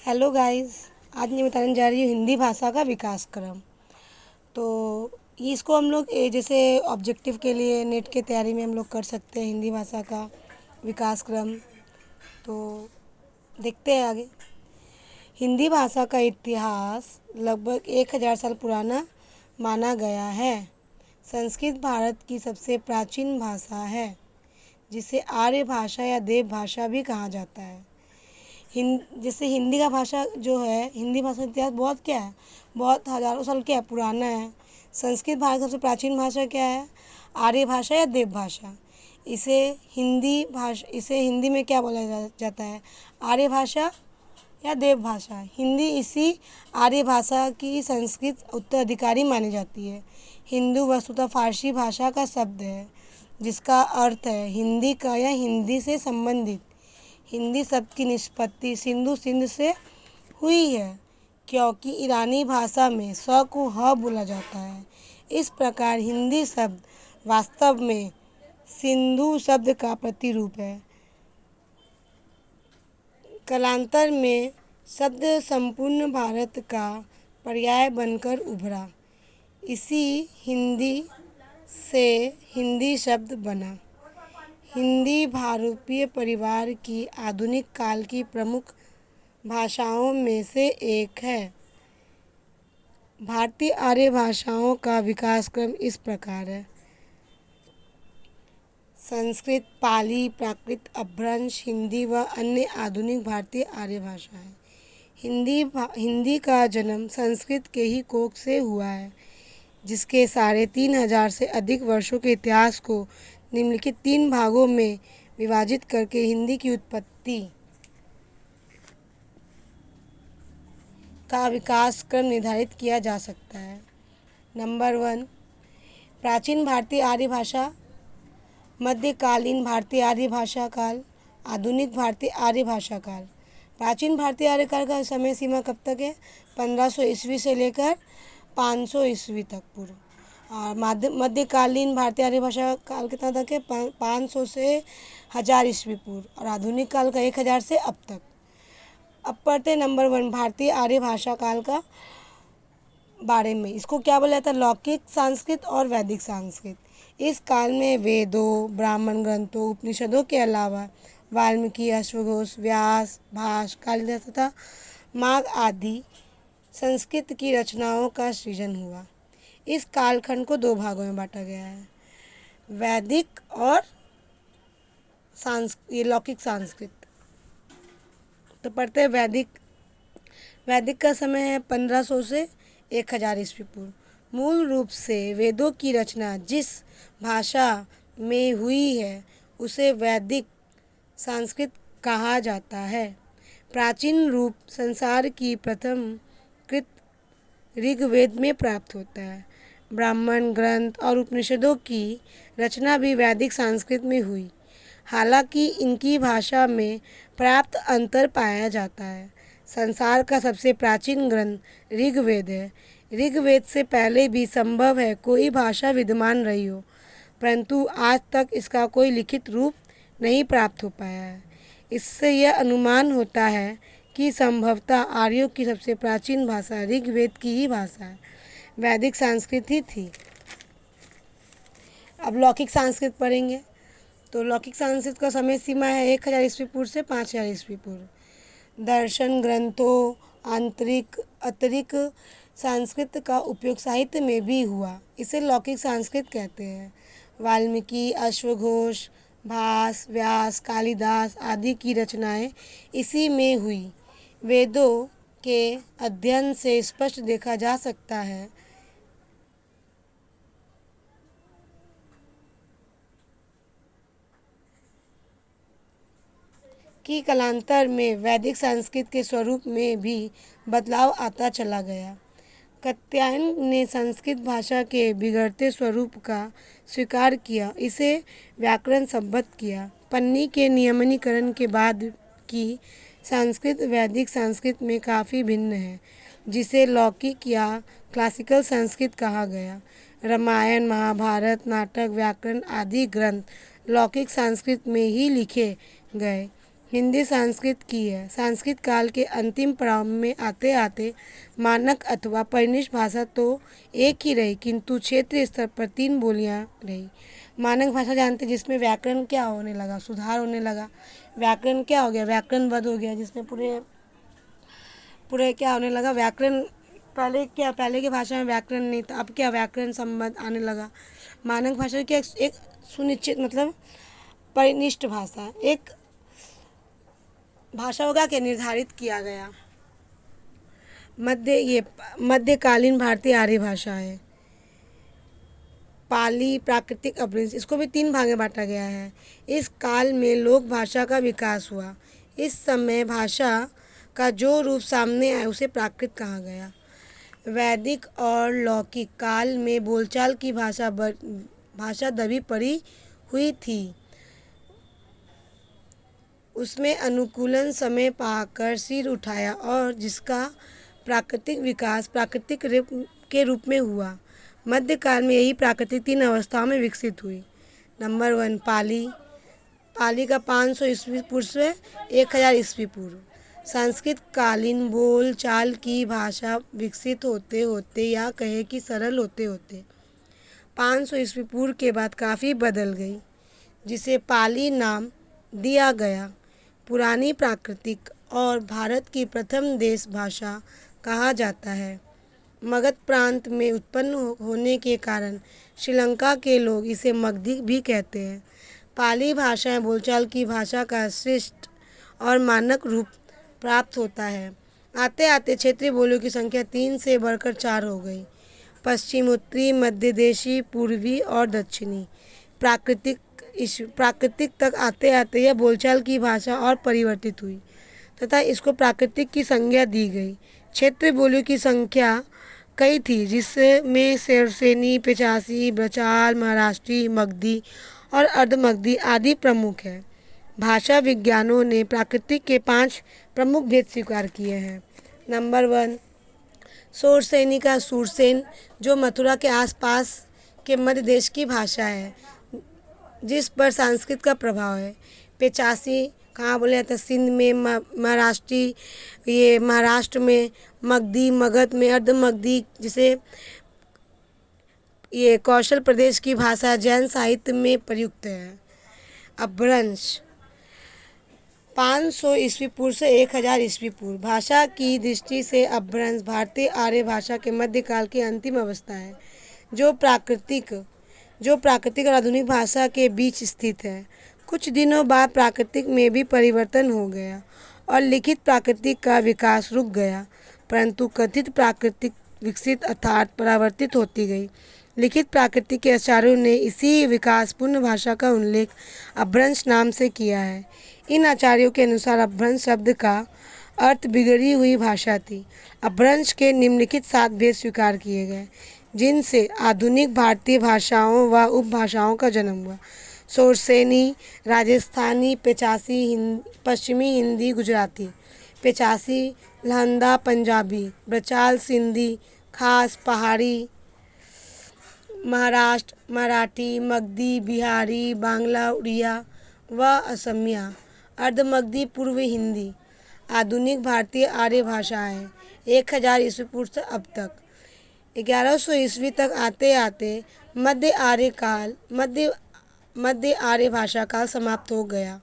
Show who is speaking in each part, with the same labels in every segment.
Speaker 1: Hello guys. आज मैं बताने जा रही हूँ हिंदी भाषा का विकास क्रम। तो इसको हम लोग जैसे ऑब्जेक्टिव के लिए नेट के तैयारी में हम लोग कर सकते हैं हिंदी भाषा का विकास क्रम। तो देखते हैं आगे। हिंदी भाषा का इतिहास लगभग 1000 साल पुराना माना गया है। संस्कृत भारत की सबसे प्राचीन भाषा है, जिसे आर्य भाषा या देव भाषा भी कहा जाता है। जैसे हिंदी का भाषा जो है, हिंदी भाषा का इतिहास बहुत क्या है, बहुत हज़ारों साल क्या है, पुराना है। संस्कृत भारत की सबसे प्राचीन भाषा क्या है, आर्य भाषा या देव भाषा। इसे हिंदी में क्या बोला जाता है, आर्य भाषा या देव भाषा। हिंदी इसी आर्य भाषा की संस्कृत उत्तराधिकारी मानी जाती है। हिंदू वस्तुतः फारसी भाषा का शब्द है, जिसका अर्थ है हिंदी का या हिंदी से संबंधित। हिंदी शब्द की निष्पत्ति सिंध से हुई है, क्योंकि ईरानी भाषा में स को ह बोला जाता है। इस प्रकार हिंदी शब्द वास्तव में सिंधु शब्द का प्रतिरूप है। कालांतर में शब्द संपूर्ण भारत का पर्याय बनकर उभरा। इसी हिंदी से हिंदी शब्द बना। हिंदी भारतीय परिवार की आधुनिक काल की प्रमुख भाषाओं में से एक है। भारतीय आर्य भाषाओं का विकास क्रम इस प्रकार है: संस्कृत, पाली, प्राकृत, अपभ्रंश, हिंदी व अन्य आधुनिक भारतीय आर्य भाषाएं। हिंदी का जन्म संस्कृत के ही कोख से हुआ है, जिसके 3500 से अधिक वर्षों के इतिहास को निम्नलिखित 3 भागों में विभाजित करके हिंदी की उत्पत्ति का विकास क्रम निर्धारित किया जा सकता है। नंबर 1, प्राचीन भारतीय आर्य भाषा, मध्यकालीन भारतीय आर्य भाषा काल, आधुनिक भारतीय आर्य भाषा काल। प्राचीन भारतीय आर्य काल का समय सीमा कब तक है? 1500 ईस्वी से लेकर 500 ईस्वी तक पूर्व। और मध्यकालीन भारतीय आर्य भाषा काल कितना तक है? 500 से 1000 ईस्वी पूर्व। और आधुनिक काल का 1000 से अब तक। अब पढ़ते नंबर 1 भारतीय आर्य भाषा काल का बारे में। इसको क्या बोला जाता है? लौकिक संस्कृत और वैदिक संस्कृत। इस काल में वेदों, ब्राह्मण ग्रंथों, उपनिषदों के अलावा वाल्मीकि, अश्वघोष, व्यास, भास, कालिदास तथा माघ आदि संस्कृत की रचनाओं का सृजन हुआ। इस कालखंड को 2 भागों में बांटा गया है: वैदिक और लौकिक संस्कृत। तो पढ़ते हैं वैदिक। वैदिक का समय है 1500 से 1000 ईस्वी पूर्व। मूल रूप से वेदों की रचना जिस भाषा में हुई है उसे वैदिक संस्कृत कहा जाता है। प्राचीन रूप संसार की प्रथम कृत ऋग्वेद में प्राप्त होता है। ब्राह्मण ग्रंथ और उपनिषदों की रचना भी वैदिक संस्कृत में हुई। हालांकि इनकी भाषा में प्राप्त अंतर पाया जाता है। संसार का सबसे प्राचीन ग्रंथ ऋग्वेद है। ऋग्वेद से पहले भी संभव है कोई भाषा विद्यमान रही हो, परंतु आज तक इसका कोई लिखित रूप नहीं प्राप्त हो पाया है। इससे यह अनुमान होता है कि संभवतः आर्यों की सबसे प्राचीन भाषा ऋग्वेद की ही भाषा है, वैदिक संस्कृत ही थी। अब लौकिक संस्कृत पढ़ेंगे। तो लौकिक संस्कृत का समय सीमा है 1000 ईस्वी पूर्व से 5000 ईस्वी पूर्व। दर्शन ग्रंथों अतिरिक्त संस्कृत का उपयोग साहित्य में भी हुआ। इसे लौकिक संस्कृत कहते हैं। वाल्मीकि, अश्वघोष, भास, व्यास, कालिदास आदि की रचनाएं इसी में हुई। वेदों के अध्ययन से स्पष्ट देखा जा सकता है कि कालांतर में वैदिक संस्कृत के स्वरूप में भी बदलाव आता चला गया। कात्यायन ने संस्कृत भाषा के बिगड़ते स्वरूप का स्वीकार किया, इसे व्याकरण सम्बद्ध किया। पन्नी के नियमनीकरण के बाद की संस्कृत वैदिक संस्कृत में काफ़ी भिन्न है, जिसे लौकिक या क्लासिकल संस्कृत कहा गया। रामायण, महाभारत, नाटक, व्याकरण आदि ग्रंथ लौकिक संस्कृत में ही लिखे गए। हिंदी संस्कृत की है। संस्कृत काल के अंतिम पड़ाव में आते आते मानक अथवा परिनिष्ठ भाषा तो एक ही रही, किंतु क्षेत्रीय स्तर पर 3 बोलियां रही। मानक भाषा जानते, जिसमें व्याकरण क्या होने लगा, सुधार होने लगा। व्याकरण क्या हो गया, व्याकरण वध हो गया, जिसमें पूरे पूरे क्या होने लगा, व्याकरण। पहले क्या, पहले की भाषा में व्याकरण नहीं था, अब क्या व्याकरण संबंध आने लगा। मानक भाषा क्या, एक सुनिश्चित मतलब परिनिष्ठ भाषा, एक भाषा होगा कि निर्धारित किया गया। मध्यकालीन भारतीय आर्य भाषा है। पाली, प्राकृतिक, अपभ्रंश, इसको भी 3 भाग में बांटा गया है। इस काल में लोक भाषा का विकास हुआ। इस समय भाषा का जो रूप सामने आया उसे प्राकृत कहा गया। वैदिक और लौकिक काल में बोलचाल की भाषा दबी पड़ी हुई थी। उसमें अनुकूलन समय पाकर सिर उठाया और जिसका प्राकृतिक विकास प्राकृतिक के रूप में हुआ। मध्यकाल में यही प्राकृतिक 3 अवस्थाओं में विकसित हुई। नंबर 1, पाली। पाली का 500 ईस्वी पूर्व से 1000 ईस्वी पूर्व। संस्कृत कालीन बोल चाल की भाषा विकसित होते होते या कहे कि सरल होते होते 500 ईस्वी पूर्व के बाद काफ़ी बदल गई, जिसे पाली नाम दिया गया। पुरानी प्राकृतिक और भारत की प्रथम देश भाषा कहा जाता है। मगध प्रांत में उत्पन्न होने के कारण श्रीलंका के लोग इसे मगधी भी कहते हैं। पाली भाषा बोलचाल की भाषा का श्रेष्ठ और मानक रूप प्राप्त होता है। आते आते क्षेत्रीय बोलियों की संख्या 3 से बढ़कर 4 हो गई। पश्चिम, उत्तरी, मध्य देशी, पूर्वी और दक्षिणी। प्राकृतिक तक आते आते यह बोलचाल की भाषा और परिवर्तित हुई तथा इसको प्राकृतिक की संज्ञा दी गई। क्षेत्रीय बोलियों की संख्या कई थी, जिसमें सरसेनी, पिचासी, बचाल, महाराष्ट्री, मगधी और अर्धमगधी आदि प्रमुख है। भाषा विज्ञानों ने प्राकृतिक के 5 प्रमुख भेद स्वीकार किए हैं। नंबर 1, सोरसेनी का सूरसेन, जो मथुरा के आसपास के मध्य देश की भाषा है, जिस पर संस्कृत का प्रभाव है। पिचासी कहाँ बोले जाते हैं, सिंध में, महाराष्ट्री, ये महाराष्ट्र में, मगधी मगध में, अर्धमगधी जिसे ये कौशल प्रदेश की भाषा जैन साहित्य में प्रयुक्त है। अपभ्रंश 500 ईस्वी पूर्व से 1000 ईस्वी पूर्व। भाषा की दृष्टि से अपभ्रंश भारतीय आर्य भाषा के मध्यकाल की अंतिम अवस्था है, जो प्राकृतिक और आधुनिक भाषा के बीच स्थित है। कुछ दिनों बाद प्राकृतिक में भी परिवर्तन हो गया और लिखित प्राकृतिक का विकास रुक गया, परंतु कथित प्राकृतिक विकसित अर्थात परावर्तित होती गई। लिखित प्राकृतिक के आचार्यों ने इसी विकासपूर्ण भाषा का उल्लेख अपभ्रंश नाम से किया है। इन आचार्यों के अनुसार अपभ्रंश शब्द का अर्थ बिगड़ी हुई भाषा थी। अपभ्रंश के निम्नलिखित 7 भेद स्वीकार किए गए, जिनसे आधुनिक भारतीय भाषाओं व उपभाषाओं का जन्म हुआ। सोरसेनी, राजस्थानी, पिचासी, पश्चिमी हिंदी गुजराती, पिचासी लहंदा पंजाबी, बचाल सिंधी, खास पहाड़ी, महाराष्ट्र मराठी, मगधी बिहारी, बांग्ला उड़िया व असमिया, अर्धमगधी पूर्व हिंदी। आधुनिक भारतीय आर्य भाषाएं 1000 ईस्वी पूर्व से अब तक। 1100 ईस्वी तक आते आते मध्य आर्य भाषा काल समाप्त हो गया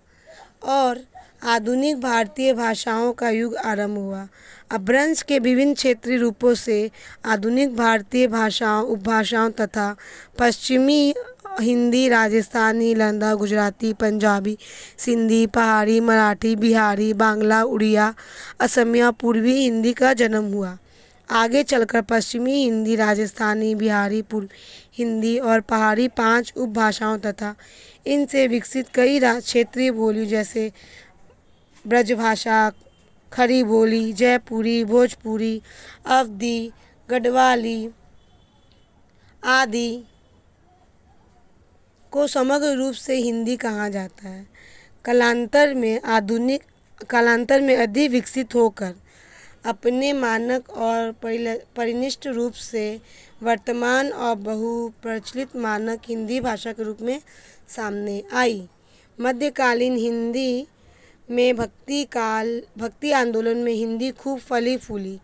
Speaker 1: और आधुनिक भारतीय भाषाओं का युग आरंभ हुआ। अपभ्रंश के विभिन्न क्षेत्रीय रूपों से आधुनिक भारतीय भाषाओं, उपभाषाओं तथा पश्चिमी हिंदी, राजस्थानी, लहंदा, गुजराती, पंजाबी, सिंधी, पहाड़ी, मराठी, बिहारी, बांग्ला, उड़िया, असमिया, पूर्वी हिंदी का जन्म हुआ। आगे चलकर पश्चिमी हिंदी, राजस्थानी, बिहारी, पूर्वी हिंदी और पहाड़ी 5 उपभाषाओं तथा इनसे विकसित कई क्षेत्रीय बोली जैसे ब्रजभाषा, खड़ी बोली, जयपुरी, भोजपुरी, अवधी, गढ़वाली आदि को समग्र रूप से हिंदी कहा जाता है। कालांतर में अधिक विकसित होकर अपने मानक और परिनिष्ठ रूप से वर्तमान और बहुप्रचलित मानक हिंदी भाषा के रूप में सामने आई। मध्यकालीन हिंदी में भक्ति आंदोलन में हिंदी खूब फली फूली।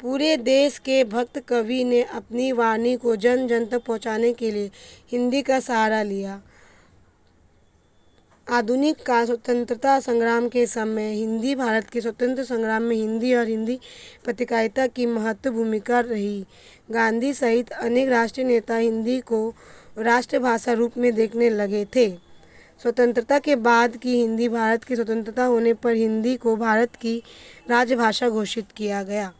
Speaker 1: पूरे देश के भक्त कवि ने अपनी वाणी को जन जन तक पहुंचाने के लिए हिंदी का सहारा लिया। आधुनिक काल स्वतंत्रता संग्राम के समय हिंदी भारत के स्वतंत्र संग्राम में हिंदी और हिंदी पत्रकारिता की महत्वपूर्ण भूमिका रही। गांधी सहित अनेक राष्ट्रीय नेता हिंदी को राष्ट्रभाषा रूप में देखने लगे थे। स्वतंत्रता के बाद की हिंदी भारत की स्वतंत्रता होने पर हिंदी को भारत की राजभाषा घोषित किया गया।